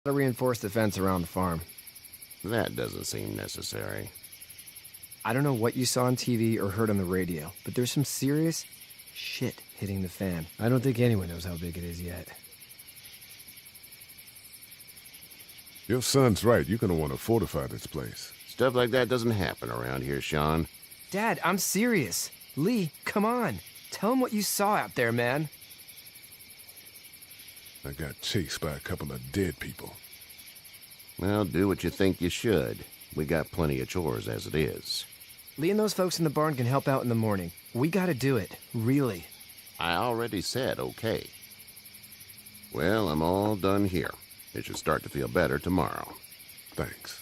To reinforce the fence around the farm. That doesn't seem necessary. I don't know what you saw on TV or heard on the radio, but there's some serious shit hitting the fan. I don't think anyone knows how big it is yet. Your son's right. You're gonna want to fortify this place. Stuff like that doesn't happen around here, Sean. Dad, I'm serious. Lee, come on. Tell him what you saw out there, man. I got chased by a couple of dead people. Well, do what you think you should. We got plenty of chores as it is. Lee and those folks in the barn can help out in the morning. We gotta do it, really. I already said okay. Well, I'm all done here. It should start to feel better tomorrow. Thanks.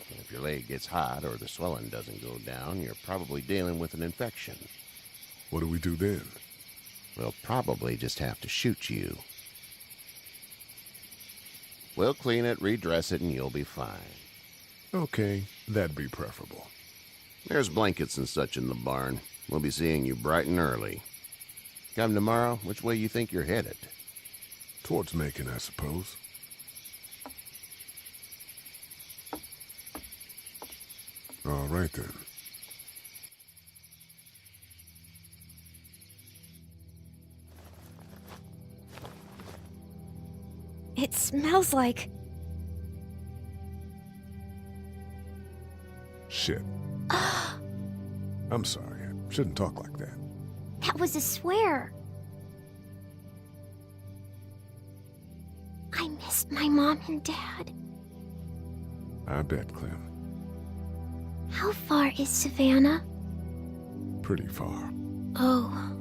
If your leg gets hot or the swelling doesn't go down, you're probably dealing with an infection. What do we do then? We'll probably just have to shoot you. We'll clean it, redress it, and you'll be fine. Okay, that'd be preferable. There's blankets and such in the barn. We'll be seeing you bright and early. Come tomorrow, which way you think you're headed? Towards Macon, I suppose. All right, then. It smells like... Shit. I'm sorry. I shouldn't talk like that. That was a swear. I missed my mom and dad. I bet, Clem. How far is Savannah? Pretty far. Oh,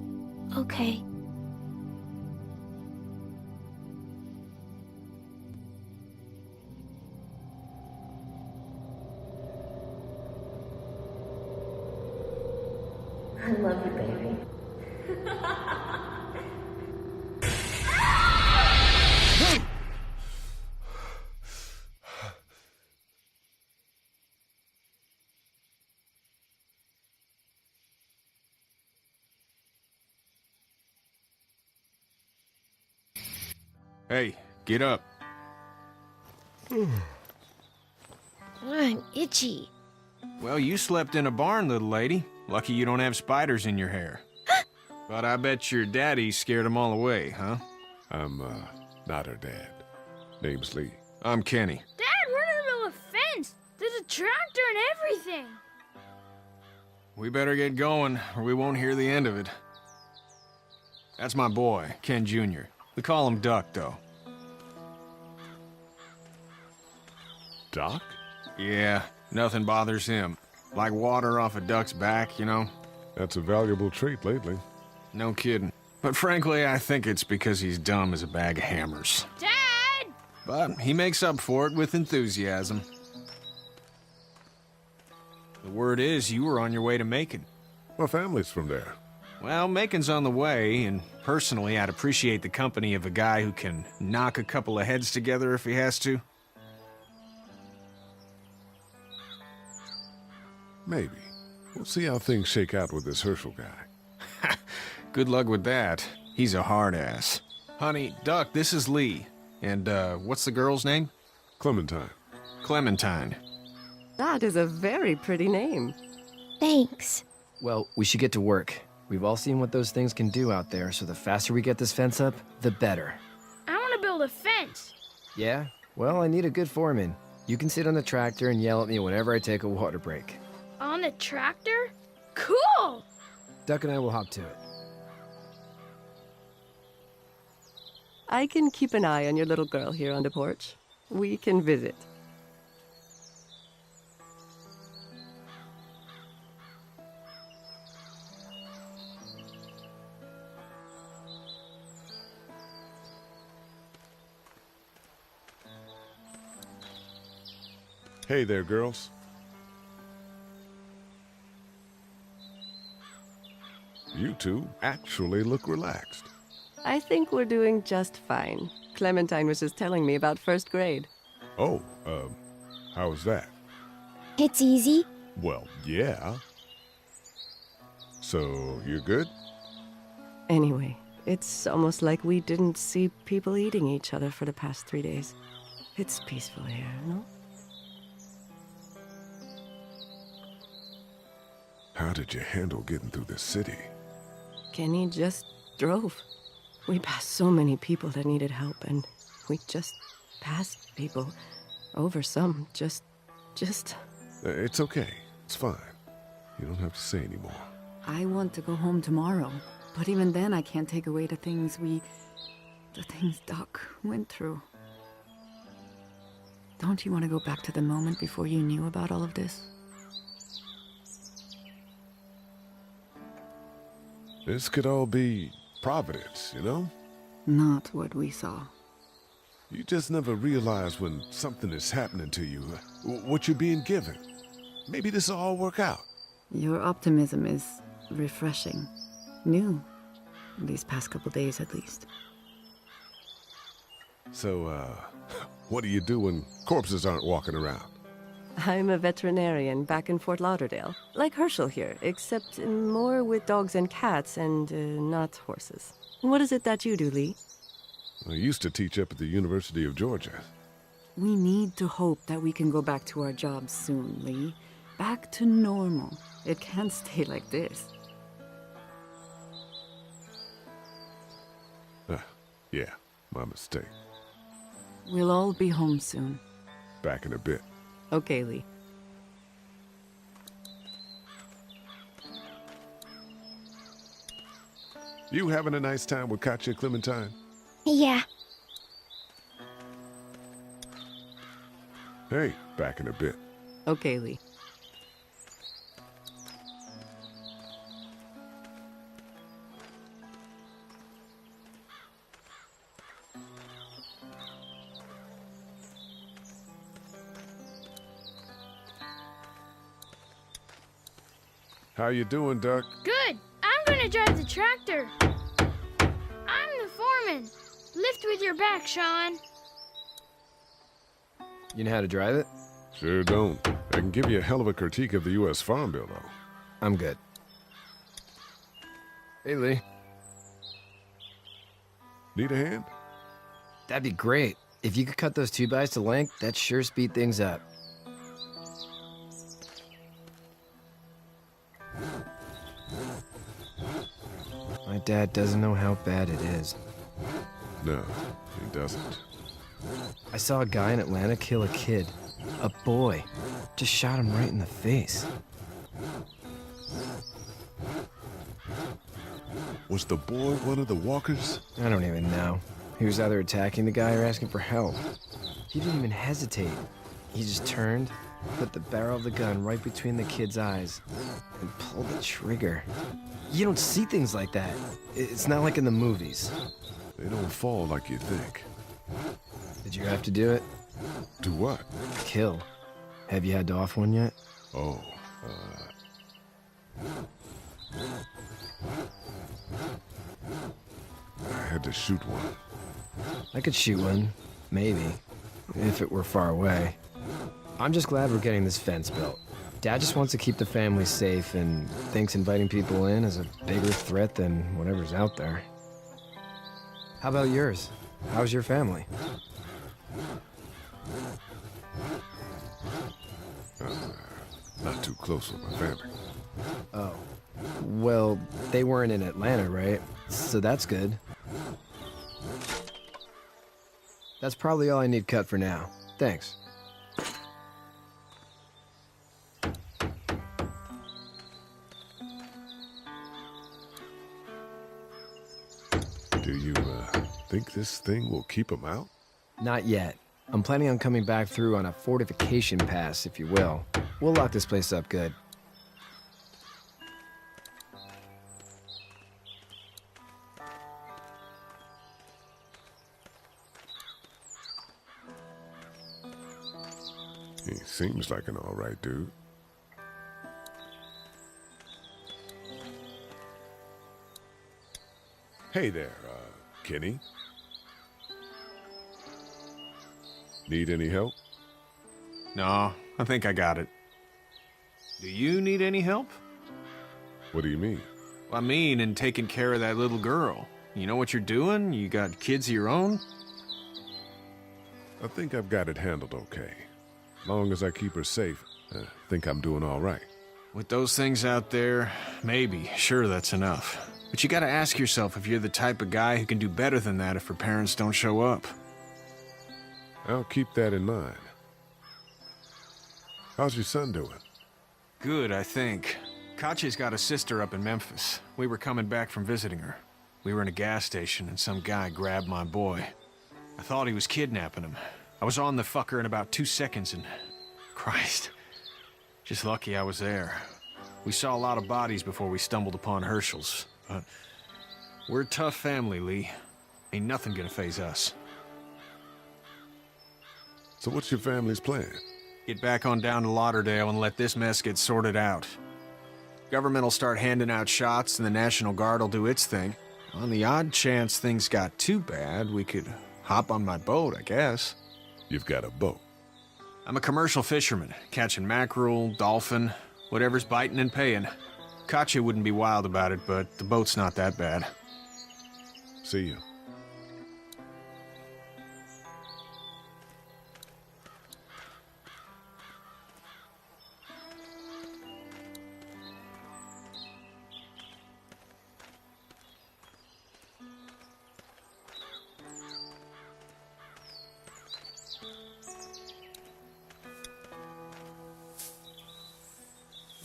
okay. I love you, baby. Hey, get up. I'm itchy. Well, you slept in a barn, little lady. Lucky you don't have spiders in your hair. But I bet your daddy scared them all away, huh? I'm, not her dad. Name's Lee. I'm Kenny. Dad, we're in the middle of a fence. There's a tractor and everything. We better get going, or we won't hear the end of it. That's my boy, Ken Jr. We call him Duck, though. Doc? Yeah, nothing bothers him. Like water off a duck's back, you know? That's a valuable trait lately. No kidding. But frankly, I think it's because he's dumb as a bag of hammers. Dad! But he makes up for it with enthusiasm. The word is you were on your way to Macon. My family's from there. Well, Macon's on the way, and personally, I'd appreciate the company of a guy who can knock a couple of heads together if he has to. Maybe. We'll see how things shake out with this Herschel guy. Good luck with that. He's a hard ass. Honey, Duck, this is Lee. And, what's the girl's name? Clementine. Clementine. That is a very pretty name. Thanks. Well, we should get to work. We've all seen what those things can do out there, so the faster we get this fence up, the better. I want to build a fence. Yeah? Well, I need a good foreman. You can sit on the tractor and yell at me whenever I take a water break. On the tractor? Cool! Duck and I will hop to it. I can keep an eye on your little girl here on the porch. We can visit. Hey there, girls. You two actually look relaxed. I think we're doing just fine. Clementine was just telling me about first grade. Oh, how was that? It's easy. Well, yeah. So, you're good? Anyway, it's almost like we didn't see people eating each other for the past 3 days. It's peaceful here, no? How did you handle getting through the city? Kenny just drove. We passed so many people that needed help, and we just passed people. Over some, just... It's okay. It's fine. You don't have to say anymore. I want to go home tomorrow, but even then I can't take away the things Doc went through. Don't you want to go back to the moment before you knew about all of this? This could all be Providence, you know? Not what we saw. You just never realize when something is happening to you, what you're being given. Maybe this will all work out. Your optimism is refreshing. New. These past couple days, at least. So, what do you do when corpses aren't walking around? I'm a veterinarian back in Fort Lauderdale. Like Herschel here, except more with dogs and cats and not horses. What is it that you do, Lee? I used to teach up at the University of Georgia. We need to hope that we can go back to our jobs soon, Lee. Back to normal. It can't stay like this. Yeah, my mistake. We'll all be home soon. Back in a bit. Okay, Lee. You having a nice time with Katya, Clementine? Yeah. Hey, back in a bit. Okay, Lee. How you doing, Duck? Good. I'm gonna drive the tractor. I'm the foreman. Lift with your back, Sean. You know how to drive it? Sure don't. I can give you a hell of a critique of the U.S. Farm Bill, though. I'm good. Hey, Lee. Need a hand? That'd be great. If you could cut those 2x to length, that'd sure speed things up. My dad doesn't know how bad it is. No, he doesn't. I saw a guy in Atlanta kill a kid. A boy. Just shot him right in the face. Was the boy one of the walkers? I don't even know. He was either attacking the guy or asking for help. He didn't even hesitate. He just turned, put the barrel of the gun right between the kid's eyes, and pulled the trigger. You don't see things like that. It's not like in the movies. They don't fall like you think. Did you have to do it? Do what? Kill. Have you had to off one yet? Oh, I had to shoot one. I could shoot one. Maybe. If it were far away. I'm just glad we're getting this fence built. Dad just wants to keep the family safe and thinks inviting people in is a bigger threat than whatever's out there. How about yours? How's your family? Not too close with my family. Oh. Well, they weren't in Atlanta, right? So that's good. That's probably all I need cut for now. Thanks. Do you, think this thing will keep them out? Not yet. I'm planning on coming back through on a fortification pass, if you will. We'll lock this place up good. He seems like an all right dude. Hey there, Kenny. Need any help? No, I think I got it. Do you need any help? What do you mean? I mean, in taking care of that little girl. You know what you're doing? You got kids of your own? I think I've got it handled okay. Long as I keep her safe, I think I'm doing all right. With those things out there, maybe, sure, that's enough. But you gotta ask yourself if you're the type of guy who can do better than that if her parents don't show up. I'll keep that in mind. How's your son doing? Good, I think. Katya's got a sister up in Memphis. We were coming back from visiting her. We were in a gas station and some guy grabbed my boy. I thought he was kidnapping him. I was on the fucker in about 2 seconds and... Christ. Just lucky I was there. We saw a lot of bodies before we stumbled upon Herschel's. But we're a tough family, Lee. Ain't nothing gonna faze us. So what's your family's plan? Get back on down to Lauderdale and let this mess get sorted out. Government will start handing out shots and the National Guard will do its thing. On the odd chance things got too bad, we could hop on my boat, I guess. You've got a boat. I'm a commercial fisherman, catching mackerel, dolphin, whatever's biting and paying. Katya wouldn't be wild about it, but the boat's not that bad. See you.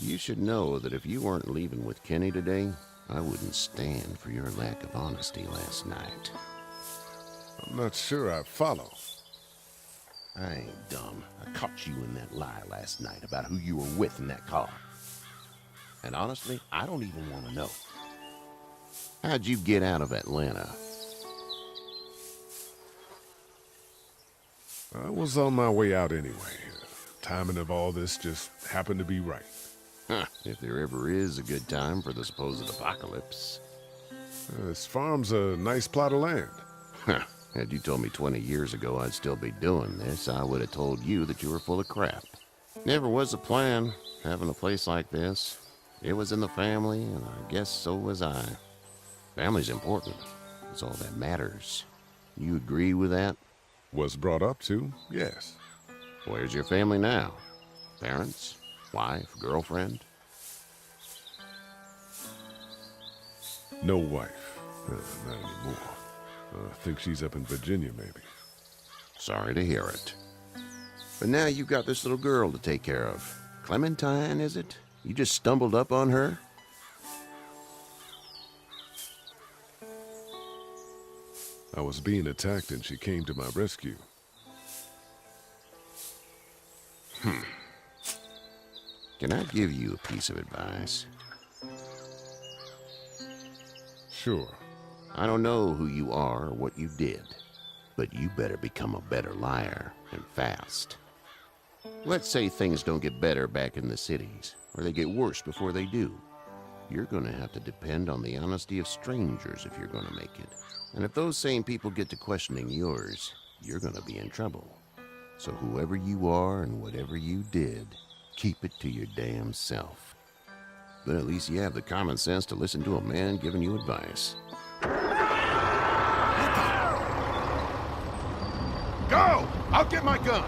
You should know that if you weren't leaving with Kenny today, I wouldn't stand for your lack of honesty last night. I'm not sure I follow. I ain't dumb. I caught you in that lie last night about who you were with in that car. And honestly, I don't even want to know. How'd you get out of Atlanta? I was on my way out anyway. Timing of all this just happened to be right. Huh, if there ever is a good time for the supposed apocalypse. This farm's a nice plot of land. Huh, had you told me 20 years ago I'd still be doing this, I would have told you that you were full of crap. Never was a plan, having a place like this. It was in the family, and I guess so was I. Family's important. It's all that matters. You agree with that? Was brought up to, yes. Where's your family now? Parents? Wife? Girlfriend? No wife. Not anymore. I think she's up in Virginia, maybe. Sorry to hear it. But now you've got this little girl to take care of. Clementine, is it? You just stumbled up on her? I was being attacked and she came to my rescue. Can I give you a piece of advice? Sure. I don't know who you are or what you did, but you better become a better liar, and fast. Let's say things don't get better back in the cities, or they get worse before they do. You're gonna have to depend on the honesty of strangers if you're gonna make it. And if those same people get to questioning yours, you're gonna be in trouble. So whoever you are and whatever you did, keep it to your damn self. But at least you have the common sense to listen to a man giving you advice. Go! I'll get my gun!